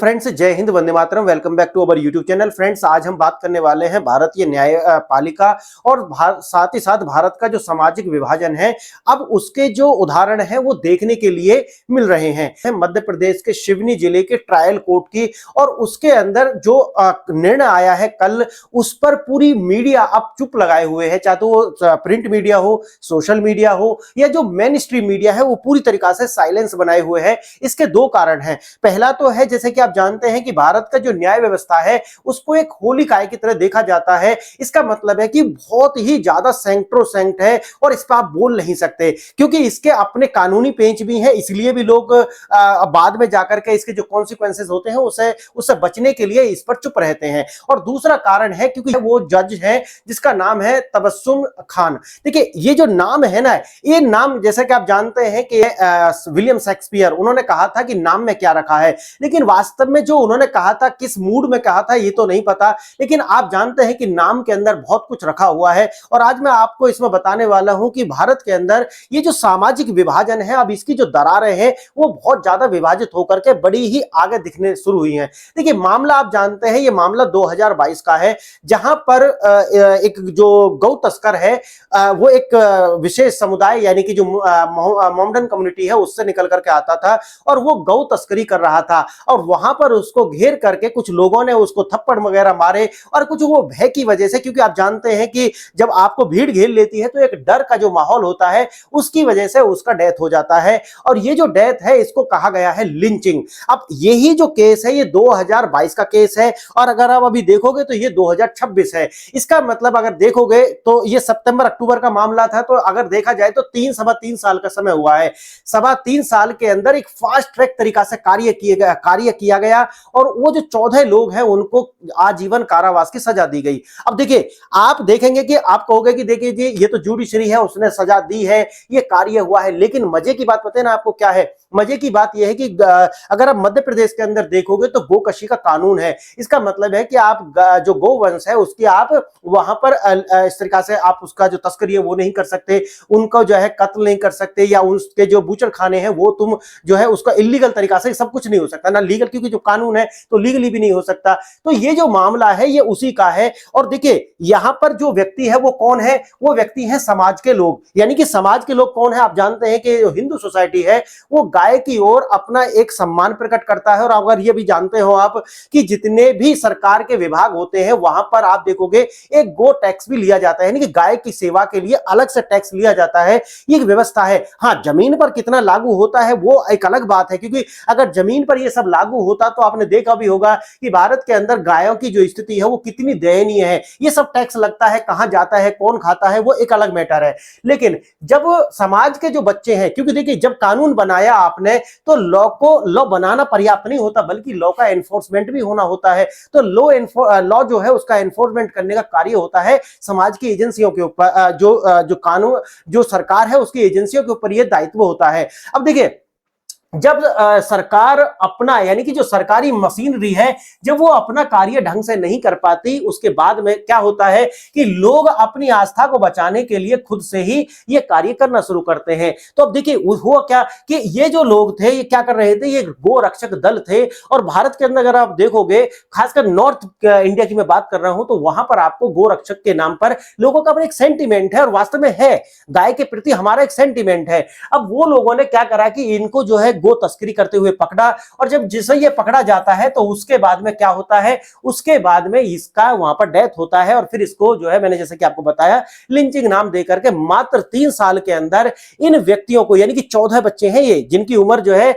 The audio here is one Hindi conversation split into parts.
फ्रेंड्स, जय हिंद, वंदे मातरम। Welcome back to our YouTube channel. Friends, आज हम बात करने वाले हैं भारतीय न्याय पालिका और साथ ही साथ भारत का जो सामाजिक विभाजन है, अब उसके जो उदाहरण हैं वो देखने के लिए मिल रहे हैं। मध्य प्रदेश के सिवनी जिले के ट्रायल कोर्ट की, और उसके अंदर जो निर्णय आया है कल, उस पर पूरी मीडिया अब चुप लगाए हुए है। चाहे तो वो प्रिंट मीडिया हो, सोशल मीडिया हो, या जो मेन स्ट्रीम मीडिया है, वो पूरी तरीका से साइलेंस बनाए हुए है। इसके दो कारण हैं। पहला तो है, जैसे कि आप जानते हैं कि भारत का जो न्याय व्यवस्था है उसको एक होली काय की तरह देखा जाता है। इसका मतलब है कि बहुत ही ज्यादा सेंट्रोसेंट है और इस पर आप बोल नहीं सकते, क्योंकि इसके अपने कानूनी पेंच भी हैं। इसलिए भी लोग बाद में जाकर के इसके जो कॉन्सिक्वेंसेस होते हैं उससे बचने के लिए इस पर चुप रहते हैं। और दूसरा कारण है क्योंकि वो जज है जिसका नाम है तबस्सुम खान। देखिए, ये जो नाम है ना, ये नाम जैसा कि आप जानते हैं कि विलियम शेक्सपियर, उन्होंने कहा था कि नाम में क्या रखा है, लेकिन वास्तव में जो उन्होंने कहा था, किस मूड में कहा था ये तो नहीं पता, लेकिन आप जानते हैं कि नाम के अंदर बहुत कुछ रखा हुआ है। और आज मैं आपको इसमें बताने वाला हूं कि भारत के अंदर ये जो सामाजिक विभाजन है, अब इसकी जो दरारें हैं वो बहुत ज्यादा विभाजित होकर के बड़ी ही आगे दिखने शुरू हुई हैं। देखिए, मामला आप जानते हैं, ये मामला 2022 का है, जहां पर एक जो गौ तस्कर है, वो एक विशेष समुदाय यानी कि जो मोमडन कम्युनिटी है उससे निकल करके आता था और वो गौ तस्करी कर रहा था। और वहां पर उसको घेर करके कुछ लोगों ने उसको थप्पड़ वगैरह मारे, और कुछ वो भय की वजह से, क्योंकि आप जानते हैं कि जब आपको भीड़ घेर लेती है तो एक डर का जो माहौल होता है उसकी वजह से उसका डेथ हो जाता है। और ये जो डेथ है इसको कहा गया है लिंचिंग। अब यही जो केस है ये 2022 का केस है, और अगर आप अभी देखोगे तो ये 2026 है। इसका मतलब अगर देखोगे तो ये सितंबर अक्टूबर का मामला था, तो अगर देखा जाए तो सवा तीन साल का समय हुआ है। सवा तीन साल के अंदर एक फास्ट ट्रैक तरीका से कार्य किया गया, और वो जो 14 लोग हैं उनको आजीवन कारावास की सजा दी गई। अब देखिए, आप देखेंगे कि आप कहोगे कि देखिए जी, ये तो जुडिशरी है, उसने सजा दी है, ये कार्य हुआ है। लेकिन मजे की बात पता है ना आपको क्या है? मजे की बात यह है कि अगर आप मध्य प्रदेश के अंदर देखोगे तो गोकशी का कानून है। इसका मतलब है कि आप जो गोवंश है उसकी आप वहां पर इस तरीका से आप उसका जो तस्करी है वो नहीं कर सकते, उनको जो है कत्ल नहीं कर सकते, या उसके जो बूचड़ खाने हैं वो तुम जो है उसका इलीगल तरीका से सब कुछ नहीं हो सकता ना, लीगल, क्योंकि जो कानून है तो लीगली भी नहीं हो सकता। तो ये जो मामला है ये उसी का है। और देखिए, यहां पर जो व्यक्ति है वो कौन है? वो व्यक्ति है समाज के लोग। यानी कि समाज के लोग कौन है? आप जानते हैं कि हिंदू सोसाइटी है वो गाय की ओर अपना एक सम्मान प्रकट करता है। और अगर ये भी जानते हो आप कि जितने भी सरकार के विभाग होते हैं वहां पर आप देखोगे एक गो टैक्स भी लिया जाता है, यानी कि गाय की सेवा के लिए अलग से टैक्स लिया जाता है। ये एक व्यवस्था है। हाँ, जमीन पर कितना लागू होता है वो एक अलग बात है, क्योंकि अगर जमीन पर ये सब लागू होता तो आपने देखा भी होगा कि भारत के अंदर गायों की जो स्थिति है वो कितनी दयनीय है। ये सब टैक्स लगता है, कहां जाता है, कौन खाता है, वो एक अलग मैटर है। लेकिन जब समाज के जो बच्चे हैं, क्योंकि देखिए जब कानून बनाया आपने तो लॉ बनाना पर्याप्त नहीं होता, बल्कि लॉ का एनफोर्समेंट भी होना होता है। तो लॉ जो है उसका एनफोर्समेंट करने का कार्य होता है समाज की एजेंसियों के ऊपर, जो कानून जो सरकार है उसकी एजेंसियों के ऊपर यह दायित्व होता है। अब देखिए, जब सरकार अपना, यानी कि जो सरकारी मशीनरी है, जब वो अपना कार्य ढंग से नहीं कर पाती, उसके बाद में क्या होता है कि लोग अपनी आस्था को बचाने के लिए खुद से ही ये कार्य करना शुरू करते हैं। तो अब देखिए हुआ क्या कि ये जो लोग थे ये क्या कर रहे थे, ये गो रक्षक दल थे। और भारत के अंदर अगर आप देखोगे, खासकर नॉर्थ इंडिया की मैं बात कर रहा हूं, तो वहां पर आपको गो रक्षक के नाम पर लोगों का एक सेंटिमेंट है, और वास्तव में है, गाय के प्रति हमारा एक सेंटिमेंट है। अब वो लोगों ने क्या करा कि इनको जो है गो तस्करी करते हुए पकड़ा, और जब जिसे ये पकड़ा जाता है तो उसके बाद में क्या होता है, उसके बाद में इसका वहां पर डेथ होता है। और फिर इसको जो है, मैंने जैसे कि आपको बताया, लिंचिंग नाम देकर के मात्र 3 साल के अंदर इन व्यक्तियों को, यानी कि 14 बच्चे हैं ये, जिनकी उम्र जो है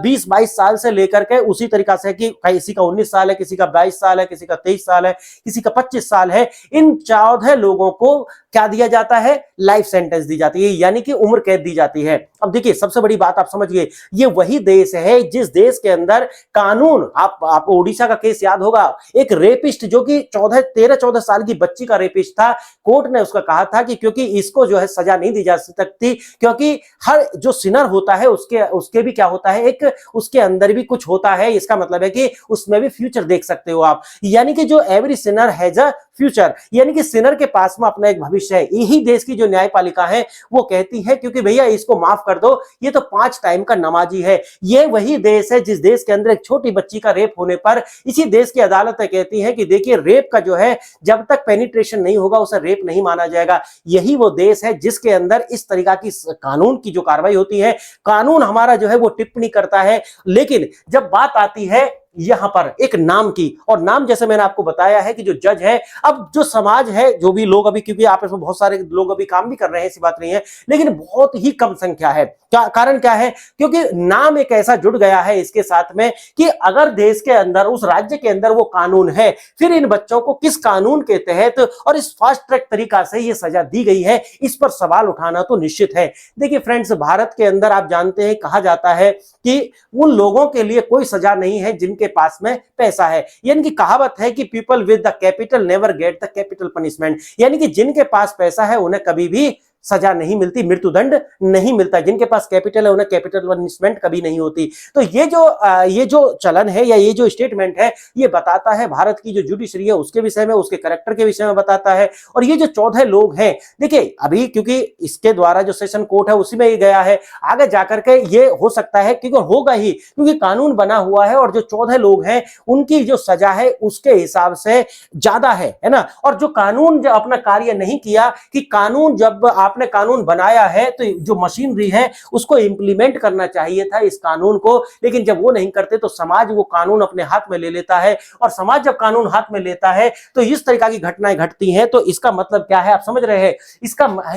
20-22 साल से लेकर के उसी तरीका से कि किसी का 19 साल है, किसी का 22 साल है, किसी का 23 साल है, किसी का 25 साल है, इन 14 लोगों को क्या दिया जाता है? लाइफ सेंटेंस दी जाती है, यानी कि उम्र कैद दी जाती है। अब देखिए, सबसे बड़ी बात आप समझिए, ये वही देश है जिस देश के अंदर कानून, आपको उड़ीसा का केस याद होगा, एक रेपिस्ट जो कि 13-14 साल की बच्ची का रेपिस्ट था, कोर्ट ने उसका कहा था कि क्योंकि इसको जो है सजा नहीं दी जा सकती, क्योंकि हर जो सिनर होता है उसके भी क्या होता है, एक उसके अंदर भी कुछ होता है। इसका मतलब है कि उसमें भी फ्यूचर देख सकते हो आप, यानी कि जो every Sinner has a future, यानी कि सिनर के पास में अपना एक भविष्य है। यही देश की जो न्यायपालिका है वो कहती है क्योंकि भैया इसको माफ कर दो, ये तो 5 टाइम का नमाजी है। ये वही देश है जिस देश के अंदर एक छोटी बच्ची का रेप होने पर इसी देश की अदालतें कहती हैं कि देखिए रेप का जो है जब तक पेनिट्रेशन नहीं होगा उसे रेप नहीं माना जाएगा। यही वो देश है जिसके अंदर इस तरीका की कानून की जो कार्रवाई होती है, कानून हमारा जो है वो टिप्पणी करता है। लेकिन जब बात आती है यहां पर एक नाम की, और नाम जैसे मैंने आपको बताया है कि जो जज है, अब जो समाज है, जो भी लोग अभी, क्योंकि आपस में बहुत सारे लोग अभी काम भी कर रहे हैं, ऐसी बात नहीं है, लेकिन बहुत ही कम संख्या है। क्या कारण क्या है? क्योंकि नाम एक ऐसा जुड़ गया है इसके साथ में कि अगर देश के अंदर, उस राज्य के अंदर वो कानून है, फिर इन बच्चों को किस कानून के तहत और इस फास्ट ट्रैक तरीका से ये सजा दी गई है, इस पर सवाल उठाना तो निश्चित है। देखिए फ्रेंड्स, भारत के अंदर आप जानते हैं, कहा जाता है कि उन लोगों के लिए कोई सजा नहीं है जिनके पास में पैसा है। यानी कि कहावत है कि people with the capital never get the capital punishment, यानी कि जिनके पास पैसा है उन्हें कभी भी सजा नहीं मिलती, मृत्युदंड नहीं मिलता। जिनके पास कैपिटल है उन्हें कैपिटल पनिशमेंट कभी नहीं होती। तो ये जो चलन है या ये जो स्टेटमेंट है, ये बताता है भारत की जो जुडिशरी है उसके विषय में, उसके कैरेक्टर के विषय में बताता है। और ये जो 14 लोग हैं, देखिए अभी क्योंकि इसके द्वारा जो सेशन कोर्ट है उसी में ही गया है, आगे जाकर के ये हो सकता है, क्योंकि होगा ही, क्योंकि कानून बना हुआ है और जो 14 लोग हैं उनकी जो सजा है उसके हिसाब से ज्यादा है ना। और जो कानून जब अपना कार्य नहीं किया, कि कानून जब आपने कानून बनाया है तो जो मशीनरी है उसको इंप्लीमेंट करना चाहिए था इस कानून को, लेकिन जब वो नहीं करते तो समाज वो कानून अपने हाथ में ले लेता है। और समाज जब कानून हाथ में लेता है तो इस तरीका की घटनाएं घटती हैं। तो इसका मतलब क्या है, आप समझ रहे हैं?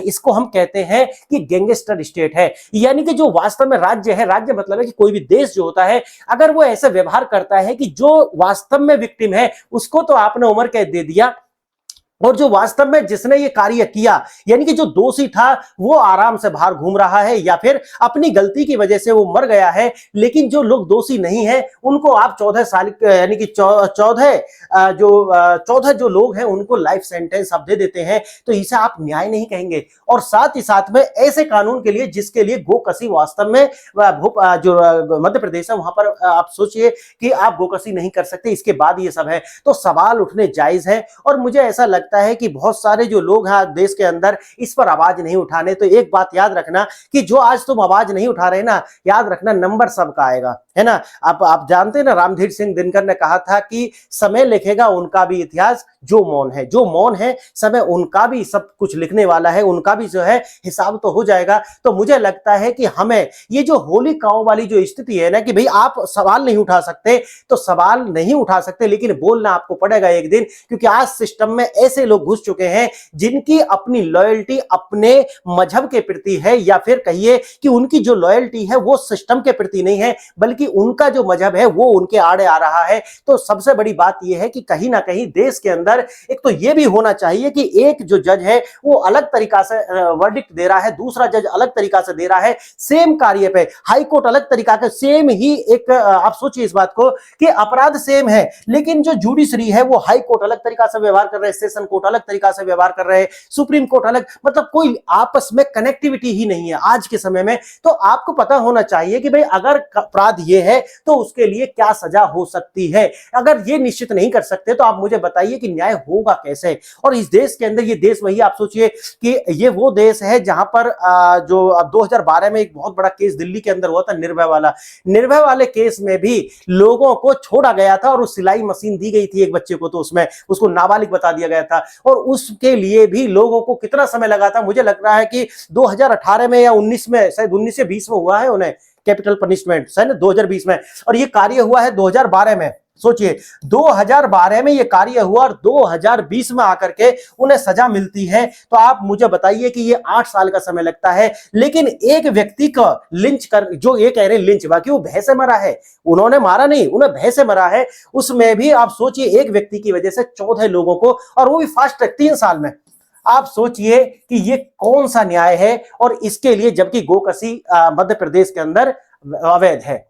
इसको हम कहते हैं कि गैंगस्टर स्टेट है। यानी कि जो वास्तव में राज्य है, राज्य मतलब है कि कोई भी देश जो होता है, अगर वो ऐसे व्यवहार करता है कि जो वास्तव में विक्टिम है उसको तो आपने उम्र कैद दे दिया, और जो वास्तव में जिसने ये कार्य किया, यानी कि जो दोषी था वो आराम से बाहर घूम रहा है या फिर अपनी गलती की वजह से वो मर गया है, लेकिन जो लोग दोषी नहीं है उनको आप 14 साल, यानी कि 14 जो लोग हैं उनको लाइफ सेंटेंस आप दे देते हैं। तो इसे आप न्याय नहीं कहेंगे। और साथ ही साथ में ऐसे कानून के लिए जिसके लिए गोकसी वास्तव में जो मध्य प्रदेश है वहां पर आप सोचिए कि आप गोकसी नहीं कर सकते, इसके बाद ये सब है, तो सवाल उठने जायज है। और मुझे ऐसा लगता है कि बहुत सारे जो लोग हैं देश के अंदर इस पर आवाज नहीं उठाने, तो एक बात याद रखना कि जो आज तुम आवाज नहीं उठा रहे ना, याद रखना नंबर सबका आएगा, है ना। आप जानते हैं ना, रामधीर सिंह दिनकर ने कहा था कि समय लिखेगा उनका भी इतिहास जो मौन है, जो मौन है, समय उनका भी सब कुछ लिखने वाला है, उनका भी जो है हिसाब तो हो जाएगा। तो मुझे लगता है कि हमें ये जो होली काऊ वाली जो स्थिति है ना, कि भाई आप सवाल नहीं उठा सकते तो सवाल नहीं उठा सकते, लेकिन बोलना आपको पड़ेगा एक दिन, क्योंकि आज सिस्टम में ऐसे लोग घुस चुके हैं जिनकी अपनी लॉयल्टी अपने मजहब के प्रति है, या फिर कहिए कि उनकी जो लॉयल्टी है वो सिस्टम के प्रति नहीं है, बल्कि उनका जो मजहब है वो उनके आड़े आ रहा है। तो सबसे बड़ी बात यह है कि कहीं ना कहीं देश के अंदर एक तो यह भी होना चाहिए कि एक जो जज है वो अलग तरीका से वर्डिक्ट दे रहा है, दूसरा जज अलग तरीका से दे रहा है, सेम कार्य पे हाई कोर्ट अलग तरीका का, सेम ही एक आप सोचिए इस बात को कि अपराध सेम है, लेकिन जो जुडिशरी है वो हाई कोर्ट अलग तरीका से व्यवहार कर रहे हैं, सेशन कोर्ट अलग तरीका से व्यवहार कर रहे हैं, सुप्रीम कोर्ट अलग, मतलब कोई आपस में कनेक्टिविटी ही नहीं है आज के समय में। तो आपको पता होना चाहिए कि भाई अगर अपराध ये है तो उसके लिए क्या सजा हो सकती है। अगर ये निश्चित नहीं कर सकते तो आप मुझे बताइए कि न्याय होगा कैसे। और इस देश के अंदर, ये देश वही, आप सोचिए कि ये वो देश है जहां पर जो 2012 में एक बहुत बड़ा केस दिल्ली के अंदर हुआ था, निर्भया वाला। निर्भया वाले केस में भी लोगों को छोड़ा गया था और उस सिलाई मशीन दी गई थी एक बच्चे को, तो उसमें उसको नाबालिग बता दिया गया था, और उसके लिए भी लोगों को कितना समय लगा था। मुझे लग रहा है कि 2018 में या 19 में, शायद 19 से 20 में हुआ है उन्हें कैपिटल पनिशमेंट, शायद 2020 में, और ये कार्य हुआ है 2012 में। सोचिए 2012 में ये कार्य हुआ और 2020 में आकर के उन्हें सजा मिलती है। तो आप मुझे बताइए कि ये 8 साल का समय लगता है, लेकिन एक व्यक्ति को लिंच कर, जो ये कह रहे हैं लिंच, बाकी वो भय से मरा है, उन्होंने मारा नहीं, उन्हें भय से मरा है, उसमें भी आप सोचिए एक व्यक्ति की वजह से 14 लोगों को, और वो भी फास्ट ट्रैक 3 साल में। आप सोचिए कि ये कौन सा न्याय है, और इसके लिए जबकि गोकसी मध्य प्रदेश के अंदर अवैध है।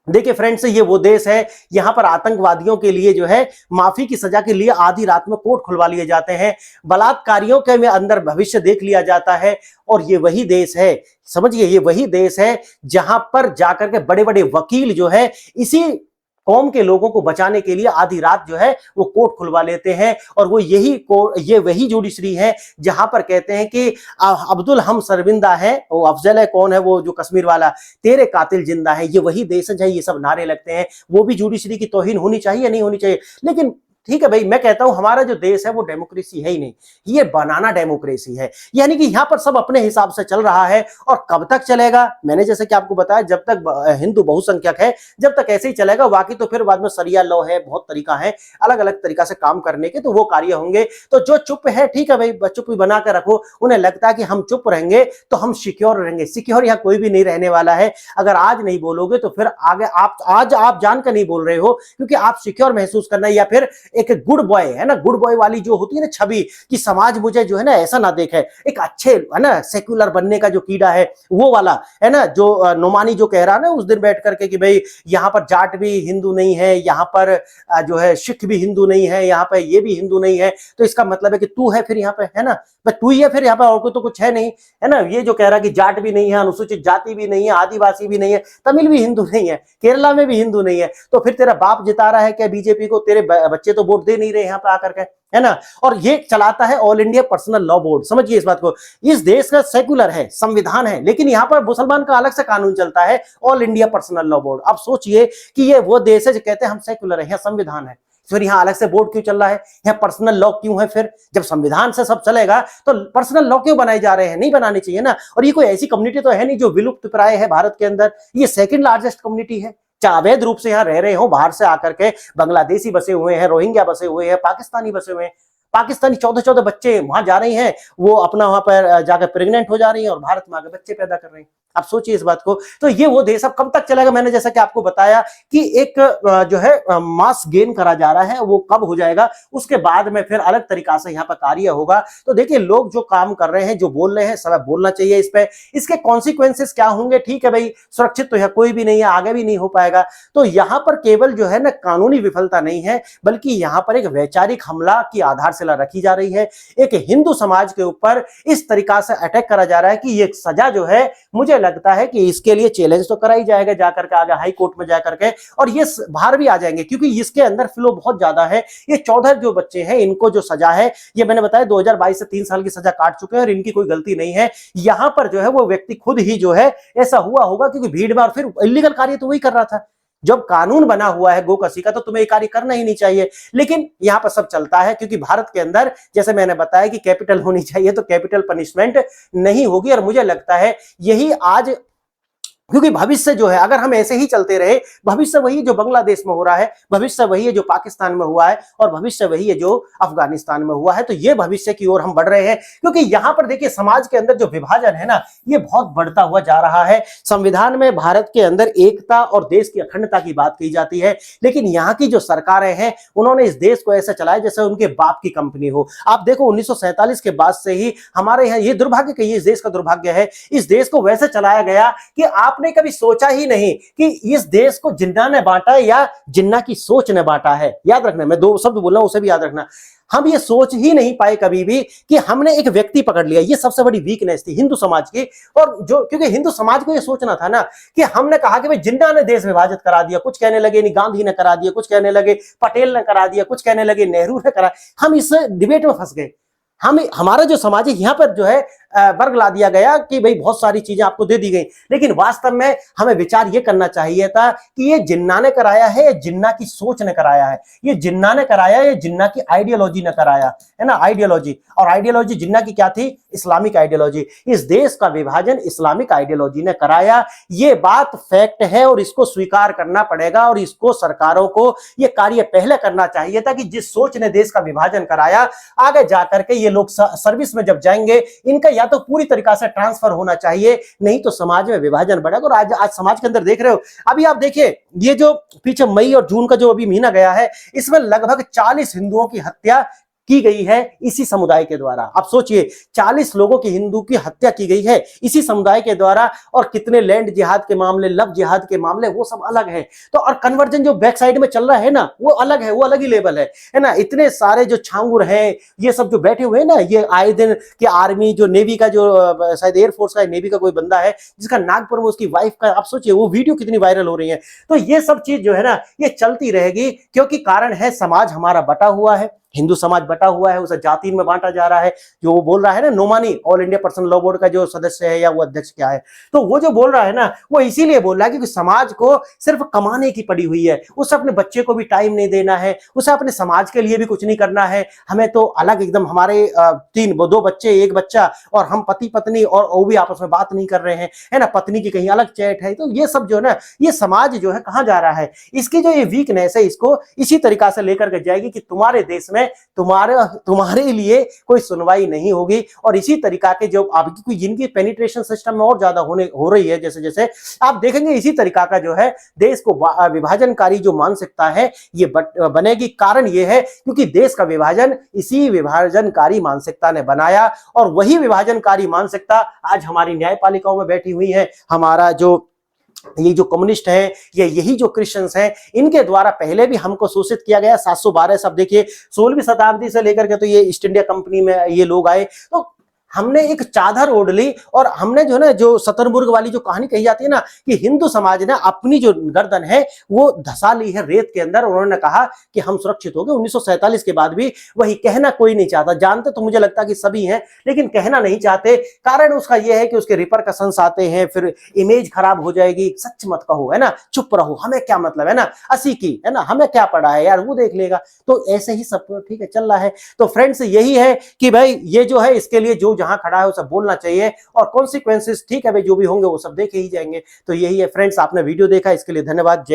देखिए फ्रेंड्स, ये वो देश है यहां पर आतंकवादियों के लिए जो है माफी की सजा के लिए आधी रात में कोर्ट खुलवा लिए जाते हैं, बलात्कारियों के में अंदर भविष्य देख लिया जाता है। और ये वही देश है, समझिए, ये वही देश है जहां पर जाकर के बड़े बड़े वकील जो है इसी कौम के लोगों को बचाने के लिए आधी रात जो है वो कोर्ट खुलवा लेते हैं। और वो ये वही जुडिशरी है जहां पर कहते हैं कि अब्दुल हम शर्मिंदा है, वो अफजल है, कौन है वो जो कश्मीर वाला, तेरे कातिल जिंदा है। ये वही देश है जहां ये सब नारे लगते हैं। वो भी जुडिशरी की तौहीन होनी चाहिए, नहीं होनी चाहिए? लेकिन ठीक है भाई, मैं कहता हूं हमारा जो देश है वो डेमोक्रेसी है ही नहीं, ये बनाना डेमोक्रेसी है। यानी कि यहां पर सब अपने हिसाब से चल रहा है। और कब तक चलेगा? मैंने जैसे कि आपको बताया, जब तक हिंदू बहुसंख्यक है जब तक ऐसे ही चलेगा। बाकी तो फिर बाद में सरिया लॉ है, बहुत तरीका है अलग अलग तरीका से काम करने के, तो वो कार्य होंगे। तो जो चुप है, ठीक है भाई, चुप भी बना कर रखो। उन्हें लगता है कि हम चुप रहेंगे तो हम सिक्योर रहेंगे। सिक्योर यहाँ कोई भी नहीं रहने वाला है। अगर आज नहीं बोलोगे तो फिर आगे आप जानकर नहीं बोल रहे हो, क्योंकि आप सिक्योर महसूस करना, या फिर एक गुड बॉय है ना, गुड बॉय वाली जो होती है ना छवि, कि समाज मुझे जो है ना ऐसा ना देखे, एक अच्छे है ना सेक्युलर बनने का जो कीड़ा है वो वाला है ना, जो नोमानी जो कह रहा है ना उस दिन बैठ करके कि भाई यहाँ पर जाट भी हिंदू नहीं है, यहाँ पर जो है सिख भी हिंदू नहीं है, यहाँ पर ये भी हिंदू नहीं है, तो इसका मतलब है कि तू है फिर यहाँ पे, है ना, बस तू ही है फिर यहाँ पे, और कोई तो कुछ है नहीं, है ना। ये जो कह रहा है कि जाट भी नहीं है, अनुसूचित जाति भी नहीं है, आदिवासी भी नहीं है, तमिल भी हिंदू नहीं है, केरला में भी हिंदू नहीं है, तो फिर तेरा बाप जिता रहा है क्या बीजेपी को? तेरे बच्चे तो वोट दे नहीं रहे यहाँ पे आकर के, है ना। और ये चलाता है all India personal law board, समझिए इस बात को। इस देश का सेक्युलर है, संविधान है, लेकिन यहाँ पर मुसलमान का अलग से कानून चलता है, all India personal law board. अब सोचिए कि ये वो देश है जो कहते हैं हम सेक्युलर है, यहाँ संविधान है, फिर यहाँ अलग से बोर्ड क्यों चल रहा है? यहाँ पर्सनल लॉ क्यों है? फिर जब संविधान से सब चलेगा तो पर्सनल लॉ क्यों बनाए जा रहे हैं? नहीं बनाने चाहिए ना। और ये कोई ऐसी कम्युनिटी तो है नहीं जो विलुप्त प्राय है भारत के अंदर, ये सेकंड लार्जेस्ट कम्युनिटी है। चाहे अवैध रूप से यहाँ रह रहे हो, बाहर से आकर के बांग्लादेशी बसे हुए हैं, रोहिंग्या बसे हुए हैं, पाकिस्तानी बसे हुए हैं, पाकिस्तानी 14-14 बच्चे वहां जा रहे हैं, वो अपना वहां पर जाकर प्रेग्नेंट हो जा रही हैं और भारत में आकर बच्चे पैदा कर रहे हैं। आप सोचिए इस बात को। तो ये वो देश अब कब तक चलेगा? मैंने जैसा कि आपको बताया कि एक जो है मास गेन करा जा रहा है, वो कब हो जाएगा उसके बाद में फिर अलग तरीका से यहाँ पर कार्य होगा। तो देखिए, लोग जो काम कर रहे हैं, जो बोल रहे हैं, सब बोलना चाहिए इस पे। इसके कॉन्सिक्वेंसेस क्या होंगे? ठीक है भाई, सुरक्षित तो यहाँ कोई भी नहीं है, आगे भी नहीं हो पाएगा। तो यहाँ पर केवल जो है ना कानूनी विफलता नहीं है, बल्कि यहाँ पर एक वैचारिक हमला की आधारशिला रखी जा रही है। एक हिंदू समाज के ऊपर इस तरीका से अटैक करा जा रहा है कि ये सजा जो है, मुझे लगता है कि इसके लिए चैलेंज तो करा ही जाएगा जाकर के आगे हाई कोर्ट में जाकर के, और ये बाहर भी आ जाएंगे क्योंकि इसके अंदर फ्लो बहुत ज्यादा है। ये 14 जो बच्चे हैं, इनको जो सजा है, ये मैंने बताया 2022 से 3 साल की सजा काट चुके हैं और इनकी कोई गलती नहीं है। यहां पर जो है वो व्यक्ति खुद ही जो है ऐसा हुआ होगा क्योंकि भीड़ में, और फिर इलीगल कार्य तो वही कर रहा था। जब कानून बना हुआ है गोकसी का, तो तुम्हें ये कार्य करना ही नहीं चाहिए। लेकिन यहां पर सब चलता है क्योंकि भारत के अंदर, जैसे मैंने बताया कि कैपिटल होनी चाहिए, तो कैपिटल पनिशमेंट नहीं होगी। और मुझे लगता है यही आज, क्योंकि भविष्य जो है, अगर हम ऐसे ही चलते रहे, भविष्य वही जो बांग्लादेश में हो रहा है, भविष्य वही है जो पाकिस्तान में हुआ है, और भविष्य वही है जो अफगानिस्तान में हुआ है। तो ये भविष्य की ओर हम बढ़ रहे हैं, क्योंकि यहां पर देखिए समाज के अंदर जो विभाजन है ना, ये बहुत बढ़ता हुआ जा रहा है। संविधान में भारत के अंदर एकता और देश की अखंडता की बात की जाती है, लेकिन यहाँ की जो सरकारें हैं, उन्होंने इस देश को ऐसा चलाया जैसे उनके बाप की कंपनी हो। आप देखो 1947 के बाद से ही हमारे यहाँ, ये दुर्भाग्य कहिए, इस देश का दुर्भाग्य है, इस देश को वैसे चलाया गया कि आपने कभी सोचा ही नहीं कि इस देश को जिन्ना ने बांटा है या जिन्ना की सोच ने बांटा है। याद रखना, मैं 2 शब्द बोल रहा हूं, उसे भी याद रखना। हम ये सोच ही नहीं पाए कभी भी कि हमने एक व्यक्ति पकड़ लिया। ये सबसे बड़ी वीकनेस थी हिंदू समाज की। और जो, क्योंकि हिंदू समाज को ये सोचना था ना कि हमने कहा कि भाई जिन्ना ने देश विभाजित करा दिया, कुछ कहने लगे नहीं गांधी ने करा दिया, कुछ कहने लगे पटेल ने करा दिया, कुछ कहने लगे नेहरू ने करा। हम इस डिबेट में फंस गए। हमारा जो समाज है यहाँ पर जो है वर्ग ला दिया गया कि भाई बहुत सारी चीजें आपको दे दी गई, लेकिन वास्तव में हमें विचार ये करना चाहिए था कि ये जिन्ना ने कराया है या जिन्ना की सोच ने कराया है। ये जिन्ना ने कराया या जिन्ना की आइडियोलॉजी ने कराया है ना, आइडियोलॉजी। और आइडियोलॉजी जिन्ना की क्या थी? Islamic ideology. इस देश का विभाजन इस्लामिक आइडियोलॉजी ने कराया। ये बात फैक्ट है और इसको स्वीकार करना पड़ेगा, और इसको सरकारों को ये कार्य पहले करना चाहिए था कि जिस सोच ने देश का विभाजन कराया, आगे जाकर के ये लोग सर्विस में जब जाएंगे, इनका या तो पूरी तरीका से ट्रांसफर होना चाहिए, नहीं तो समाज में विभाजन बढ़ेगा। और आज समाज के अंदर देख रहे हो, अभी आप देखिए ये जो पीछे मई और जून का जो अभी महीना गया है, इसमें लगभग 40 हिंदुओं की हत्या की गई है इसी समुदाय के द्वारा। आप सोचिए 40 लोगों की हिंदू की हत्या की गई है इसी समुदाय के द्वारा, और कितने लैंड जिहाद के मामले, लव जिहाद के मामले, वो सब अलग है। तो और कन्वर्जन जो बैक साइड में चल रहा है ना, वो अलग है, वो अलग ही लेवल है ना। इतने सारे जो छांगुर हैं, ये सब जो बैठे हुए हैं ना, ये आए दिन कि आर्मी जो नेवी का जो शायद एयरफोर्स का नेवी का कोई बंदा है जिसका नागपुर में उसकी वाइफ का, आप सोचिए वो वीडियो कितनी वायरल हो रही है। तो ये सब चीज जो है ना, ये चलती रहेगी, क्योंकि कारण है समाज हमारा बटा हुआ है, हिंदू समाज बटा हुआ है, उसे जाति में बांटा जा रहा है। जो वो बोल रहा है ना, Nomani all India personal law board का जो सदस्य है या वो अध्यक्ष क्या है, तो वो जो बोल रहा है ना, वो इसीलिए बोल रहा है क्योंकि समाज को सिर्फ कमाने की पड़ी हुई है, उसे अपने बच्चे को भी टाइम नहीं देना है, उसे अपने समाज के लिए भी कुछ नहीं करना है। हमें तो अलग एकदम, हमारे दो बच्चे, एक बच्चा, और हम पति पत्नी, और वो भी आपस में बात नहीं कर रहे हैं, है ना, पत्नी की कहीं अलग चैट है। तो ये सब जो है ना, ये समाज जो है कहां जा रहा है, इसकी जो ये वीकनेस है, इसको इसी तरीका से लेकर के जाएगी कि तुम्हारे देश में तुम्हारे लिए कोई सुनवाई नहीं होगी। और इसी तरीका के जो आपकी जिनकी पेनिट्रेशन सिस्टम में और ज्यादा हो रही है, जैसे जैसे आप देखेंगे, इसी तरीका का जो है देश को विभाजनकारी जो मानसिकता है ये बनेगी। कारण ये है क्योंकि देश का विभाजन इसी विभाजनकारी मानसिकता ने बनाया, और वही विभाजनकारी मानसिकता आज हमारी न्यायपालिकाओं में बैठी हुई है। हमारा जो ये जो कम्युनिस्ट हैं, ये यही जो क्रिश्चियंस हैं, इनके द्वारा पहले भी हमको शोषित किया गया। 712 सब देखिए, 16वीं शताब्दी से लेकर के तो ये ईस्ट इंडिया कंपनी में ये लोग आए, तो हमने एक चादर ओढ़ ली, और हमने जो ना, जो शतरंबुर्ग वाली जो कहानी कही जाती है ना, कि हिंदू समाज ने अपनी जो गर्दन है वो धसा ली है रेत के अंदर। उन्होंने कहा कि हम सुरक्षित हो गए। 1947 के बाद भी वही कहना कोई नहीं चाहता। जानते तो मुझे लगता कि सभी हैं, लेकिन कहना नहीं चाहते। कारण उसका यह है कि उसके रिपरकशंस आते हैं, फिर इमेज खराब हो जाएगी। सच मत कहो, है ना, चुप रहो, हमें क्या मतलब, है ना, असी की, है ना, हमें क्या पड़ा है यार, वो देख लेगा। तो ऐसे ही सब ठीक है चल रहा है। तो फ्रेंड्स, यही है कि भाई ये जो है, इसके लिए जो जहां खड़ा है वो सब बोलना चाहिए, और कॉन्सिक्वेंसेस ठीक है भाई जो भी होंगे वो सब देखे ही जाएंगे। तो यही है फ्रेंड्स, आपने वीडियो देखा, इसके लिए धन्यवाद। जय